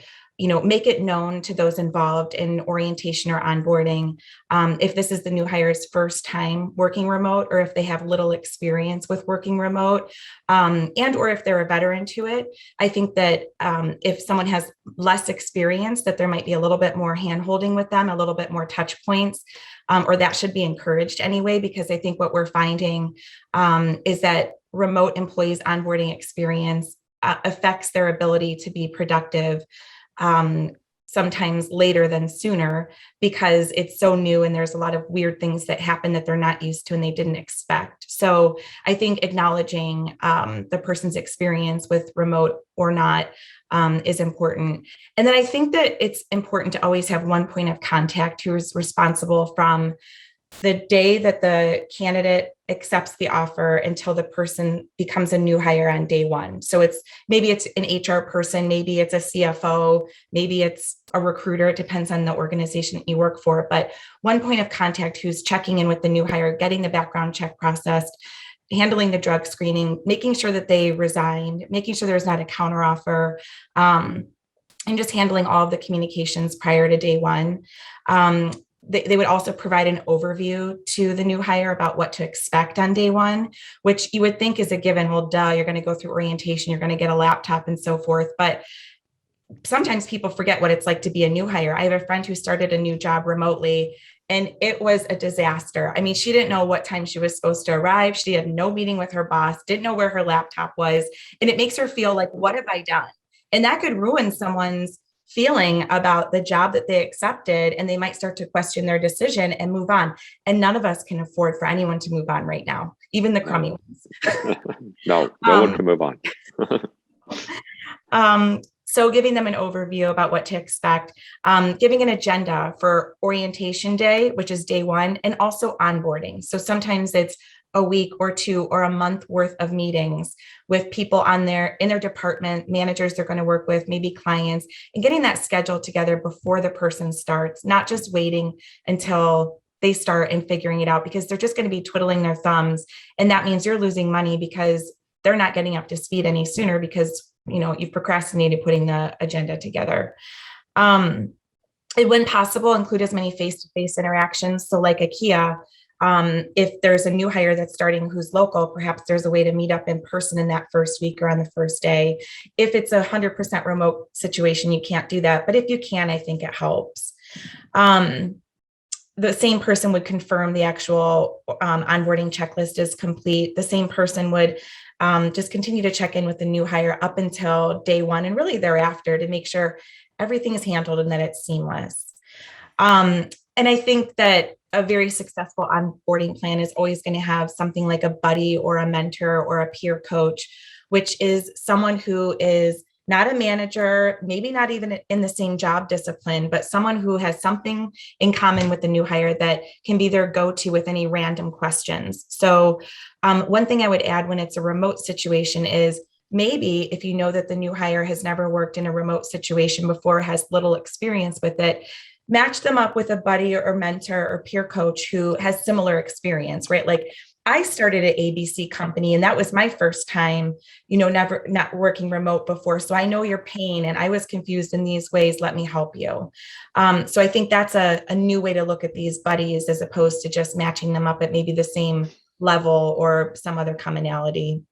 make it known to those involved in orientation or onboarding, if this is the new hire's first time working remote, or if they have little experience with working remote, and or if they're a veteran to it. I think that if someone has less experience, that there might be a little bit more hand-holding with them, a little bit more touch points, or that should be encouraged anyway, because I think what we're finding is that remote employees' onboarding experience affects their ability to be productive sometimes later than sooner, because it's so new and there's a lot of weird things that happen that they're not used to and they didn't expect. So I think acknowledging the person's experience with remote or not is important. And then I think that it's important to always have one point of contact who is responsible from the day that the candidate accepts the offer until the person becomes a new hire on day one. So maybe it's an HR person, maybe it's a CFO, maybe it's a recruiter. It depends on the organization that you work for. But one point of contact who's checking in with the new hire, getting the background check processed, handling the drug screening, making sure that they resigned, making sure there's not a counteroffer, and just handling all of the communications prior to day one. They would also provide an overview to the new hire about what to expect on day one, which you would think is a given. Well, duh, you're going to go through orientation, you're going to get a laptop and so forth. But sometimes people forget what it's like to be a new hire. I have a friend who started a new job remotely, and it was a disaster. I mean, she didn't know what time she was supposed to arrive. She had no meeting with her boss, didn't know where her laptop was. And it makes her feel like, what have I done? And that could ruin someone's feeling about the job that they accepted, and they might start to question their decision and move on. And none of us can afford for anyone to move on right now, even the crummy ones. No one can move on. So giving them an overview about what to expect, giving an agenda for orientation day, which is day one, and also onboarding. So sometimes it's a week or two or a month worth of meetings with people in their department, managers they're going to work with, maybe clients, and getting that schedule together before the person starts, not just waiting until they start and figuring it out, because they're just going to be twiddling their thumbs. And that means you're losing money because they're not getting up to speed any sooner because, you've procrastinated putting the agenda together. It, when possible, include as many face-to-face interactions. So like Ikea, if there's a new hire that's starting who's local, perhaps there's a way to meet up in person in that first week or on the first day. If it's 100% remote situation, you can't do that. But if you can, I think it helps. The same person would confirm the actual onboarding checklist is complete. The same person would just continue to check in with the new hire up until day one and really thereafter to make sure everything is handled and that it's seamless. And I think that a very successful onboarding plan is always going to have something like a buddy or a mentor or a peer coach, which is someone who is not a manager, maybe not even in the same job discipline, but someone who has something in common with the new hire that can be their go-to with any random questions. So one thing I would add when it's a remote situation is maybe if you know that the new hire has never worked in a remote situation before, has little experience with it, match them up with a buddy or mentor or peer coach who has similar experience, right? Like I started an ABC company and that was my first time, not working remote before. So I know your pain and I was confused in these ways. Let me help you. So I think that's a new way to look at these buddies as opposed to just matching them up at maybe the same level or some other commonality.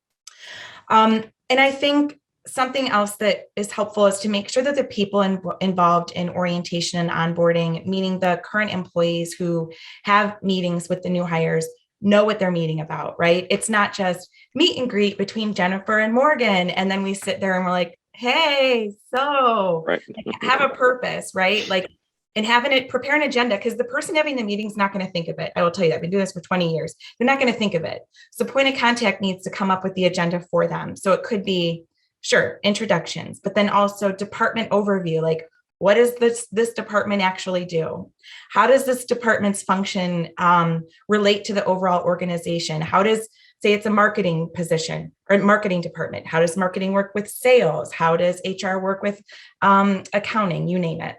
And I think something else that is helpful is to make sure that the people involved in orientation and onboarding, meaning the current employees who have meetings with the new hires, know what they're meeting about, right? It's not just meet and greet between Jennifer and Morgan. And then we sit there and we're like, hey, so Right. have a purpose, right? Like, and prepare an agenda, because the person having the meeting is not going to think of it. I will tell you that. I've been doing this for 20 years. They're not going to think of it. So point of contact needs to come up with the agenda for them. So it could be, sure, introductions, but then also department overview, like what does this department actually do? How does this department's function relate to the overall organization? How does, say it's a marketing position or marketing department, how does marketing work with sales? How does HR work with accounting? You name it.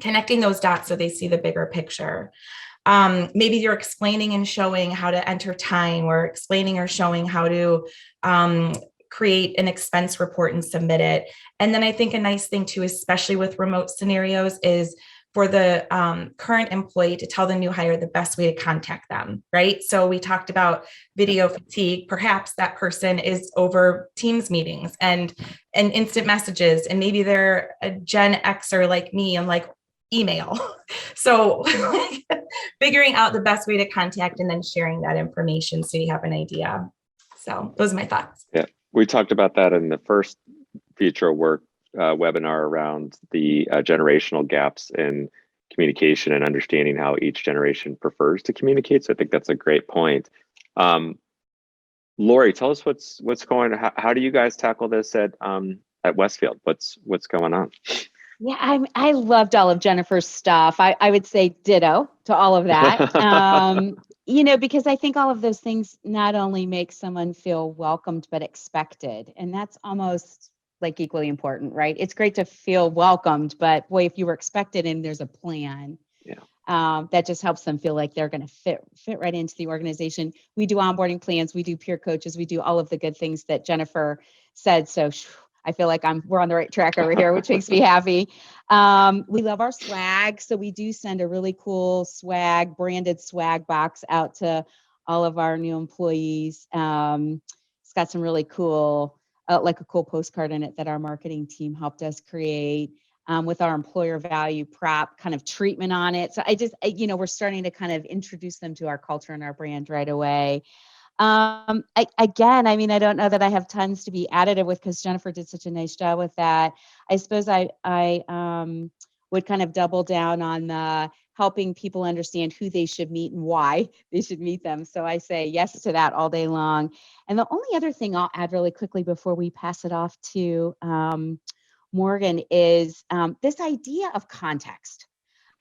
Connecting those dots so they see the bigger picture. Maybe you're explaining and showing how to enter time, or explaining or showing how to create an expense report and submit it. And then I think a nice thing too, especially with remote scenarios, is for the current employee to tell the new hire the best way to contact them, right? So we talked about video fatigue. Perhaps that person is over Teams meetings and instant messages, and maybe they're a Gen Xer like me and like email. So figuring out the best way to contact and then sharing that information so you have an idea. So those are my thoughts. Yeah. We talked about that in the first future work webinar around the generational gaps in communication and understanding how each generation prefers to communicate. So I think that's a great point. Lori, tell us what's going on. How do you guys tackle this at Westfield? What's going on? Yeah, I loved all of Jennifer's stuff. I would say ditto to all of that. Because I think all of those things not only make someone feel welcomed, but expected. And that's almost like equally important, right? It's great to feel welcomed, but boy, if you were expected and there's a plan, that just helps them feel like they're going to fit right into the organization. We do onboarding plans, we do peer coaches, we do all of the good things that Jennifer said. So I feel like we're on the right track over here, which makes me happy. We love our swag. So we do send a really cool branded swag box out to all of our new employees. It's got some really cool, like a cool postcard in it that our marketing team helped us create. With our employer value prop kind of treatment on it. So we're starting to kind of introduce them to our culture and our brand right away. I don't know that I have tons to be additive with because Jennifer did such a nice job with that. I suppose I would kind of double down on the helping people understand who they should meet and why they should meet them. So I say yes to that all day long. And the only other thing I'll add really quickly before we pass it off to Morgan is this idea of context.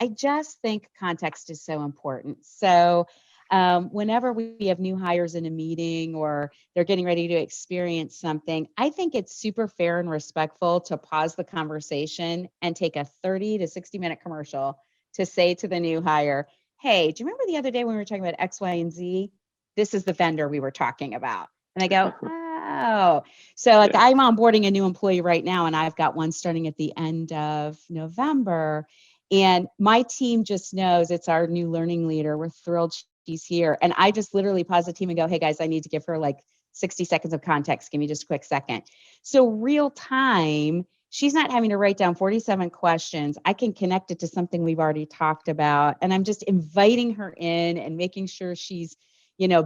I just think context is so important. So whenever we have new hires in a meeting or they're getting ready to experience something, I think it's super fair and respectful to pause the conversation and take a 30 to 60-minute commercial to say to the new hire, hey, do you remember the other day when we were talking about X, Y, and Z? This is the vendor we were talking about. And I go, oh. So I'm onboarding a new employee right now, and I've got one starting at the end of November. And my team just knows it's our new learning leader. We're thrilled she's here. And I just literally pause the team and go, hey guys, I need to give her like 60 seconds of context. Give me just a quick second. So real time, she's not having to write down 47 questions. I can connect it to something we've already talked about. And I'm just inviting her in and making sure she's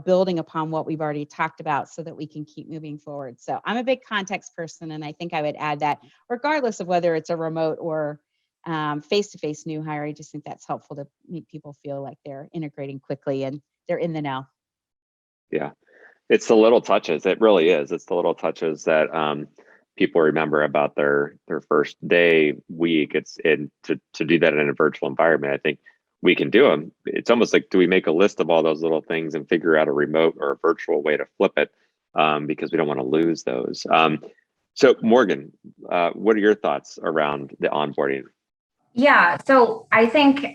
building upon what we've already talked about so that we can keep moving forward. So I'm a big context person, and I think I would add that regardless of whether it's a remote or face-to-face new hire, I just think that's helpful to make people feel like they're integrating quickly and they're in the know. Yeah, it's the little touches. It really is. It's the little touches that people remember about their first day, week. To do that in a virtual environment. I think we can do them. It's almost like, do we make a list of all those little things and figure out a remote or a virtual way to flip it? Because we don't want to lose those. So Morgan, what are your thoughts around the onboarding? Yeah, so I think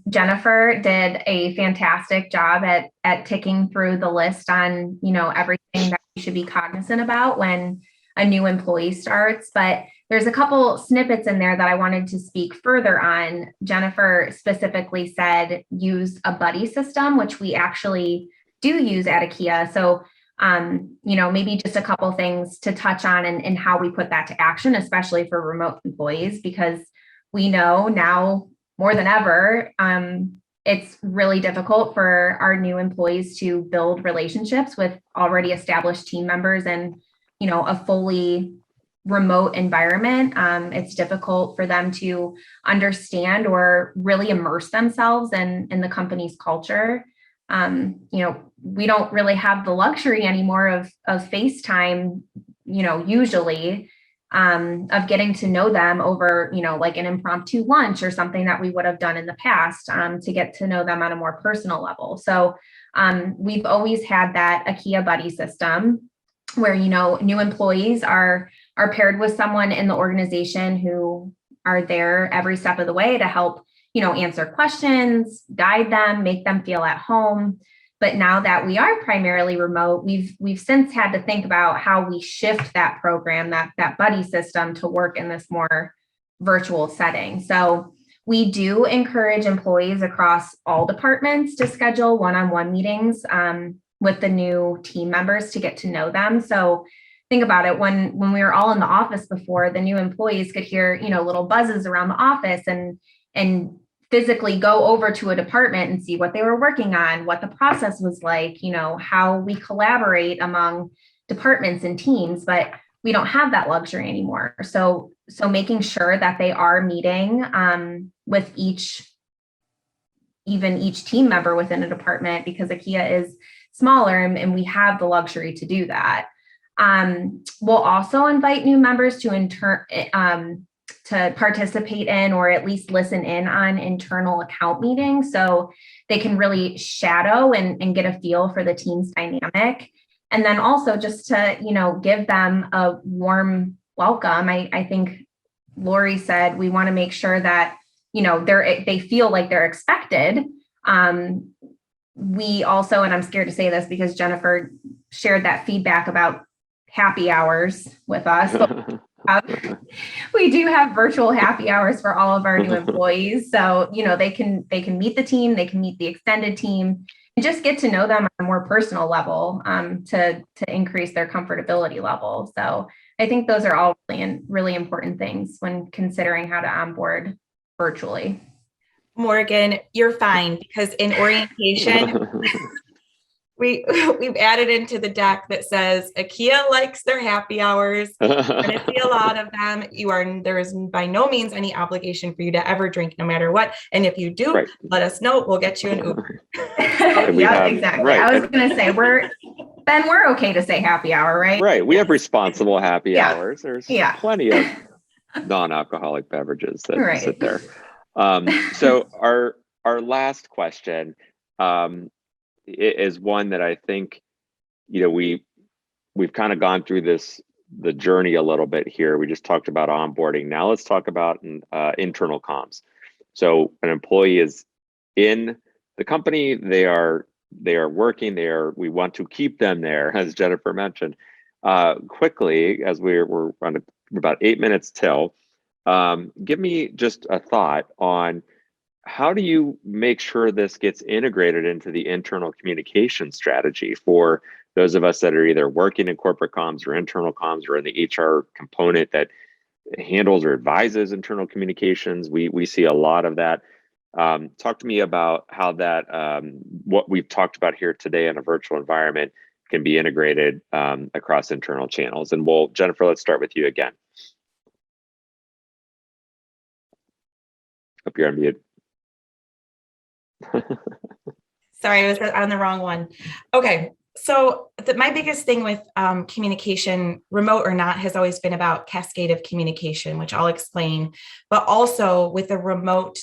Jennifer did a fantastic job at ticking through the list on, everything that we should be cognizant about when a new employee starts. But there's a couple snippets in there that I wanted to speak further on. Jennifer specifically said use a buddy system, which we actually do use at Ikea. So maybe just a couple things to touch on and how we put that to action, especially for remote employees, because we know now more than ever, it's really difficult for our new employees to build relationships with already established team members and, a fully remote environment. It's difficult for them to understand or really immerse themselves in the company's culture. We don't really have the luxury anymore of FaceTime, usually. Of getting to know them over, like an impromptu lunch or something that we would have done in the past to get to know them on a more personal level. So we've always had that Ikea buddy system where, new employees are paired with someone in the organization who are there every step of the way to help, answer questions, guide them, make them feel at home. But now that we are primarily remote, we've since had to think about how we shift that program, that buddy system to work in this more virtual setting. So we do encourage employees across all departments to schedule one-on-one meetings with the new team members to get to know them. So think about it, when we were all in the office before, the new employees could hear, little buzzes around the office and physically go over to a department and see what they were working on, what the process was like, how we collaborate among departments and teams, but we don't have that luxury anymore. So making sure that they are meeting with each team member within a department, because Ikea is smaller and we have the luxury to do that. We'll also invite new members to to participate in or at least listen in on internal account meetings so they can really shadow and get a feel for the team's dynamic. And then also just to, give them a warm welcome. I think Lori said we want to make sure that, they feel like they're expected. We also, and I'm scared to say this because Jennifer shared that feedback about happy hours with us. We do have virtual happy hours for all of our new employees. So, they can meet the team, they can meet the extended team, and just get to know them on a more personal level to increase their comfortability level. So I think those are all really important things when considering how to onboard virtually. Morgan, you're fine, because in orientation, we've added into the deck that says Ikea likes their happy hours. You're going to see a lot of them. There is by no means any obligation for you to ever drink, no matter what. And if you do, let us know. We'll get you an Uber. Yeah, exactly. Right. I was going to say we're okay to say happy hour, right? Right. We have responsible happy hours. There's plenty of non-alcoholic beverages that sit there. So our last question is one that I think, we've kind of gone through the journey a little bit here. We just talked about onboarding. Now let's talk about internal comms. So an employee is in the company, they are working there. We want to keep them there, as Jennifer mentioned. Quickly, as we're on about 8 minutes till, give me just a thought on how do you make sure this gets integrated into the internal communication strategy for those of us that are either working in corporate comms or internal comms or in the HR component that handles or advises internal communications? We see a lot of that. Talk to me about how that, what we've talked about here today in a virtual environment can be integrated across internal channels. And Jennifer, let's start with you again. Hope you're on mute. Sorry, I was on the wrong one. Okay, so my biggest thing with communication, remote or not, has always been about cascaded communication, which I'll explain, but also with a remote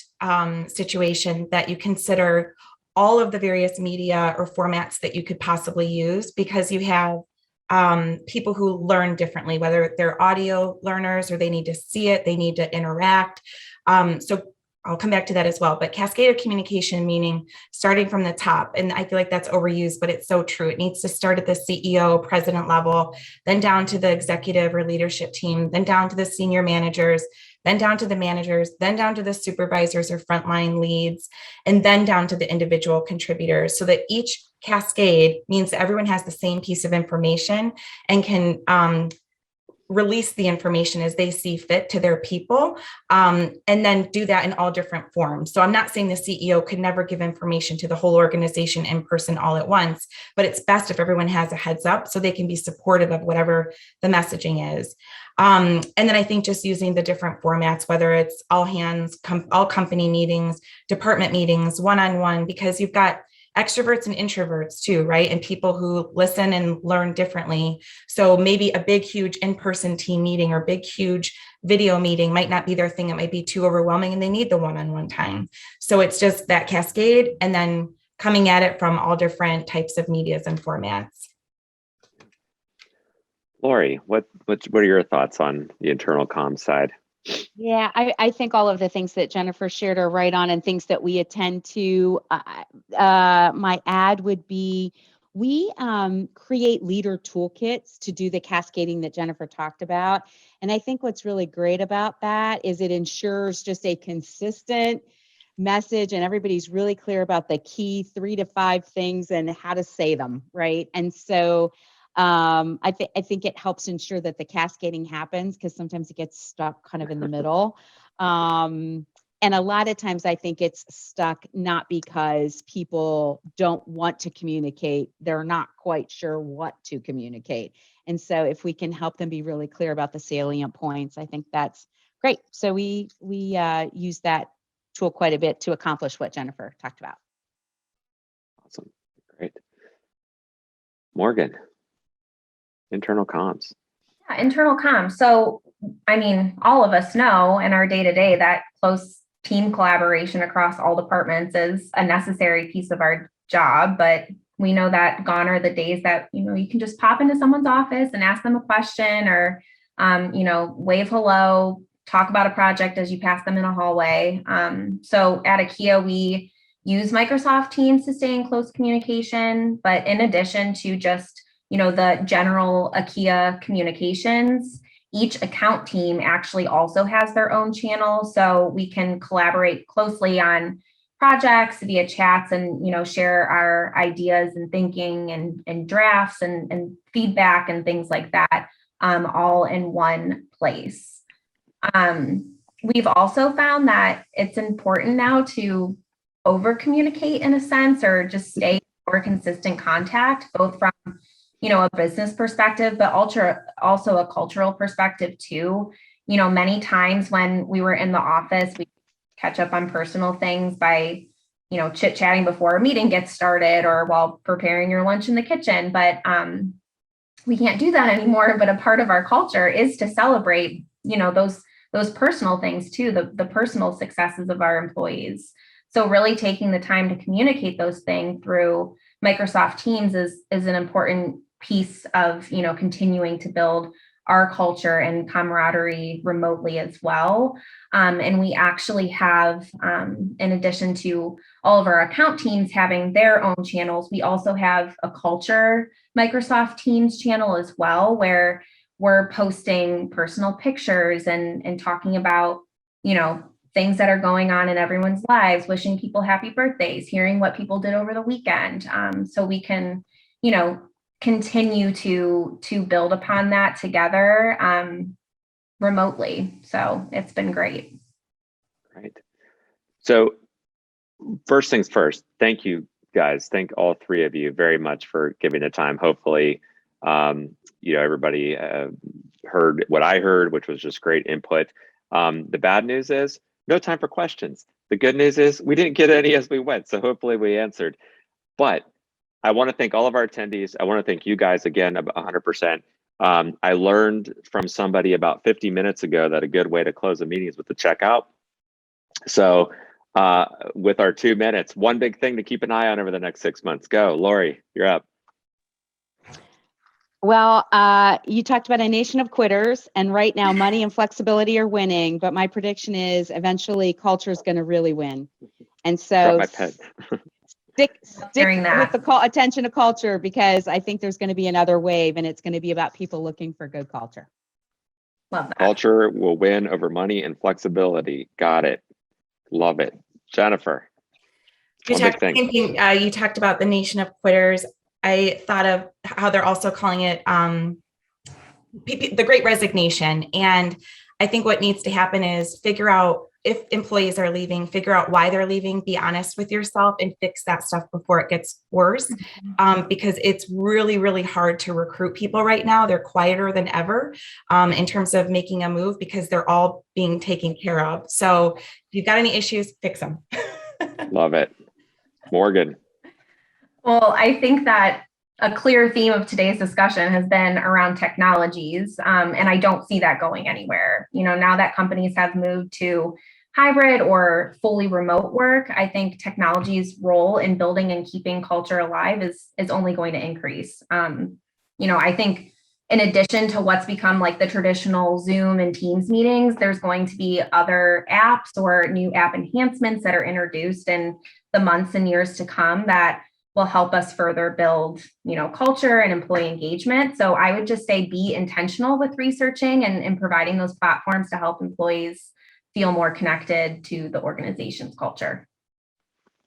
situation that you consider all of the various media or formats that you could possibly use, because you have people who learn differently, whether they're audio learners or they need to see it, they need to interact. So I'll come back to that as well, but cascaded communication, meaning starting from the top. And I feel like that's overused, but it's so true. It needs to start at the CEO, president level, then down to the executive or leadership team, then down to the senior managers, then down to the managers, then down to the supervisors or frontline leads, and then down to the individual contributors, so that each cascade means that everyone has the same piece of information and can release the information as they see fit to their people, and then do that in all different forms. So I'm not saying the CEO could never give information to the whole organization in person all at once, but it's best if everyone has a heads up so they can be supportive of whatever the messaging is. And then I think just using the different formats, whether it's all hands, all company meetings, department meetings, one-on-one, because you've got extroverts and introverts too, right? And people who listen and learn differently. So maybe a big, huge in-person team meeting or big, huge video meeting might not be their thing. It might be too overwhelming and they need the one-on-one time. So it's just that cascade and then coming at it from all different types of medias and formats. Lori, what are your thoughts on the internal comms side? Yeah, I think all of the things that Jennifer shared are right on, and things that we attend to. My ad would be, we create leader toolkits to do the cascading that Jennifer talked about. And I think what's really great about that is it ensures just a consistent message and everybody's really clear about the key 3 to 5 things and how to say them, right? And so I think it helps ensure that the cascading happens, because sometimes it gets stuck kind of in the middle. And a lot of times I think it's stuck not because people don't want to communicate, they're not quite sure what to communicate. And so if we can help them be really clear about the salient points, I think that's great. So we use that tool quite a bit to accomplish what Jennifer talked about. Awesome. Great. Morgan. Internal comms. Yeah, internal comms. So, I mean, all of us know in our day to day that close team collaboration across all departments is a necessary piece of our job. But we know that gone are the days that, you can just pop into someone's office and ask them a question or, wave hello, talk about a project as you pass them in a hallway. So at Ikea, we use Microsoft Teams to stay in close communication. But in addition to just the general Ikea communications, each account team actually also has their own channel. So we can collaborate closely on projects via chats and, share our ideas and thinking and drafts and feedback and things like that, all in one place. We've also found that it's important now to over communicate in a sense, or just stay in more consistent contact, both from a business perspective, but also a cultural perspective too. Many times when we were in the office, we catch up on personal things by, chit-chatting before a meeting gets started or while preparing your lunch in the kitchen. But we can't do that anymore. But a part of our culture is to celebrate, those personal things too, the personal successes of our employees. So really taking the time to communicate those things through Microsoft Teams is an important piece of, continuing to build our culture and camaraderie remotely as well. And we actually have, in addition to all of our account teams having their own channels, we also have a culture Microsoft Teams channel as well, where we're posting personal pictures and talking about, things that are going on in everyone's lives, wishing people happy birthdays, hearing what people did over the weekend. So we can, continue to build upon that together remotely. So it's been great. Right. So first things first, thank you guys. Thank all three of you very much for giving the time. Hopefully, everybody heard what I heard, which was just great input. The bad news is no time for questions. The good news is we didn't get any as we went. So hopefully we answered. But I want to thank all of our attendees. I want to thank you guys again 100%. I learned from somebody about 50 minutes ago that a good way to close a meeting is with the checkout. So with our 2 minutes, one big thing to keep an eye on over the next 6 months. Go, Lori, you're up. Well, you talked about a nation of quitters, and right now money and flexibility are winning, but my prediction is eventually culture is going to really win. And so stick with the attention to culture, because I think there's going to be another wave, and it's going to be about people looking for good culture. Love that. Culture will win over money and flexibility. Got it. Love it. Jennifer. You talked about the nation of quitters. I thought of how they're also calling it the Great Resignation. And I think what needs to happen is figure out if employees are leaving, figure out why they're leaving, be honest with yourself and fix that stuff before it gets worse. Because it's really, really hard to recruit people right now. They're quieter than ever in terms of making a move because they're all being taken care of. So if you've got any issues, fix them. Love it. Morgan. Well, I think that a clear theme of today's discussion has been around technologies, and I don't see that going anywhere. Now that companies have moved to hybrid or fully remote work, I think technology's role in building and keeping culture alive is only going to increase. I think in addition to what's become like the traditional Zoom and Teams meetings, there's going to be other apps or new app enhancements that are introduced in the months and years to come that will help us further build, culture and employee engagement. So I would just say be intentional with researching and providing those platforms to help employees feel more connected to the organization's culture.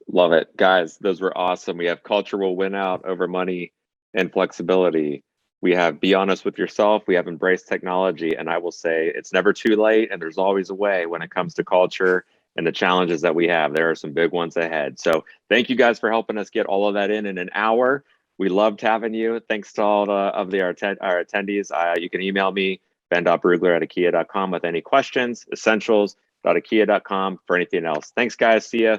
Love it. Guys, those were awesome. We have culture will win out over money and flexibility. We have be honest with yourself. We have embrace technology. And I will say it's never too late. And there's always a way when it comes to culture and the challenges that we have. There are some big ones ahead. So thank you guys for helping us get all of that in an hour. We loved having you. Thanks to all our attendees. You can email me, ben.brugler@ikea.com with any questions, essentials.ikea.com for anything else. Thanks, guys. See ya.